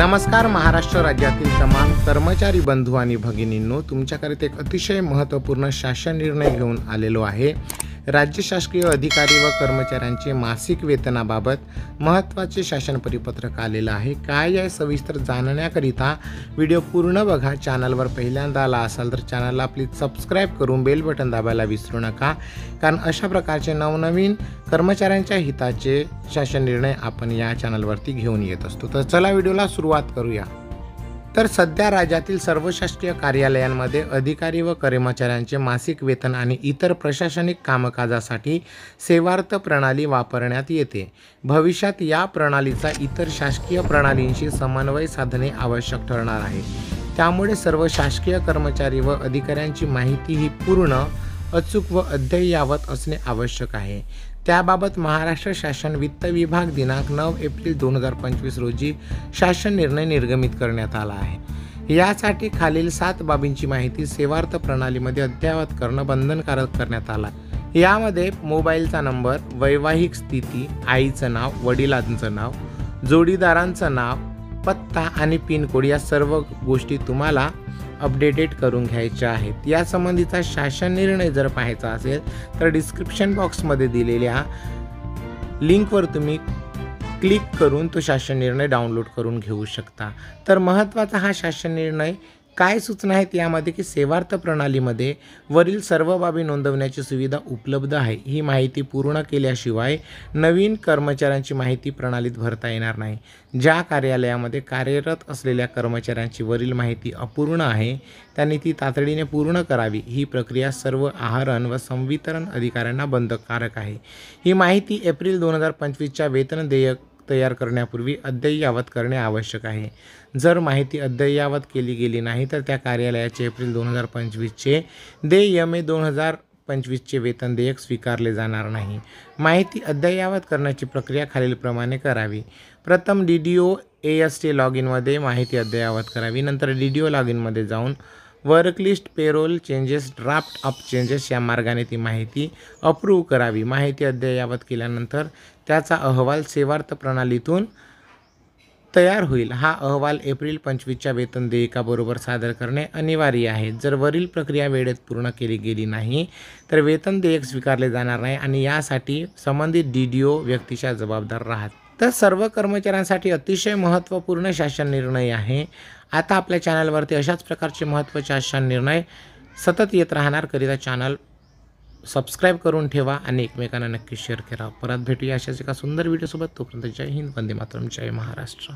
नमस्कार। महाराष्ट्र राज्यातील तमाम कर्मचारी बंधू आणि भगिनींनो, तुमच्याकरिता एक अतिशय महत्त्वपूर्ण शासन निर्णय घेऊन आलेलो आहे। राज्य शासकीय अधिकारी व कर्मचाऱ्यांचे मासिक वेतनाबाबत महत्त्वाचे शासन परिपत्रक आलेलं आहे। काय आहे सविस्तर जाणण्याकरिता व्हिडिओ पूर्ण बघा। चॅनलवर पहिल्यांदा आला असाल तर चॅनलला प्लीज सबस्क्राईब करून बेल बटन दाबायला विसरू नका, कारण अशा प्रकारचे नवनवीन कर्मचाऱ्यांच्या हिताचे शासन निर्णय आपण या चॅनलवरती घेऊन येत असतो। तर चला व्हिडिओला सुरुवात करूया। तर सध्या राज्यातील सर्व शासकीय कार्यालयांमध्ये अधिकारी व कर्मचाऱ्यांचे मासिक वेतन आणि इतर प्रशासनिक कामकाजासाठी सेवार्थ प्रणाली वापरण्यात येते। भविष्यात या प्रणालीचा इतर शासकीय प्रणालींशी समन्वय साधणे आवश्यक ठरणार आहे। त्यामुळे सर्व शासकीय कर्मचारी व अधिकाऱ्यांची माहिती ही पूर्ण, अचूक व अद्ययावत असणे आवश्यक आहे। त्याबाबत महाराष्ट्र शासन वित्त विभाग दिनांक 9 एप्रिल 2025 रोजी शासन निर्णय निर्गमित करण्यात आला आहे। यासाठी खालील 7 बाबींची माहिती सेवार्थ प्रणालीमध्ये अद्ययावत करणं बंधनकारक करण्यात आलं। यामध्ये मोबाईलचा नंबर, वैवाहिक स्थिती, आईचं नाव, वडिलांचं नाव, जोडीदारांचं नाव, पत्ता आणि पिनकोड या सर्व गोष्टी तुम्हाला अपडेटेड करून घ्यायच्या आहेत। या संबंधीचा शासन निर्णय जर पाहायचा असेल तर डिस्क्रिप्शन बॉक्समध्ये दिलेल्या लिंकवर तुम्ही क्लिक करून तो शासन निर्णय डाउनलोड करून घेऊ शकता। तर महत्त्वाचा हा शासन निर्णय काय सूचना आहेत यामध्ये की सेवार्थ प्रणालीमध्ये वरील सर्व बाबी नोंदवण्याची सुविधा उपलब्ध आहे। ही माहिती पूर्ण केल्याशिवाय नवीन कर्मचाऱ्यांची माहिती प्रणालीत भरता येणार नाही। ज्या कार्यालयामध्ये कार्यरत असलेल्या कर्मचाऱ्यांची वरील माहिती अपूर्ण आहे त्यांनी ती तातडीने पूर्ण करावी। ही प्रक्रिया सर्व आहरण व संवितरण अधिकाऱ्यांना बंधनकारक आहे। ही माहिती एप्रिल 2025च्या वेतन देयक तयार करण्यापूर्वी अद्ययावत करणे आवश्यक आहे। जर माहिती अद्ययावत केली गेली नाही तर त्या कार्यालयाचे एप्रिल 2025चे देय मे 2025चे वेतन देयक स्वीकारले जाणार नाही। माहिती अद्ययावत करण्याची प्रक्रिया खालीलप्रमाणे करावी। प्रथम DDO AST लॉगिनमध्ये माहिती अद्ययावत करावी। नंतर DDO लॉगिनमध्ये जाऊन worklist, payroll changes, draft up changes या मार्गाने ती माहिती अप्रूव्ह करावी। माहिती अद्ययावत केल्यानंतर त्याचा अहवाल सेवार्थ प्रणालीतून तयार होईल। हा अहवाल एप्रिल 25च्या वेतन देयकाबरोबर सादर करणे अनिवार्य आहे। जर वरील प्रक्रिया वेळेत पूर्ण केली गेली नाही तर वेतन देयक स्वीकारले जाणार नाही आणि यासाठी संबंधित DDO व्यक्तीच्या जबाबदार राहतात। तर सर्व कर्मचाऱ्यांसाठी अतिशय महत्त्वपूर्ण शासन निर्णय आहे। आता आपल्या चॅनलवरती अशाच प्रकारचे महत्त्वाचे शासन निर्णय सतत येत राहणार करिता चॅनल सबस्क्राईब करून ठेवा आणि एकमेकांना नक्की शेअर करा। परत भेटूया अशाच एका सुंदर व्हिडिओसोबत। तोपर्यंत जय हिंद, वंदे मातरम, जय महाराष्ट्र।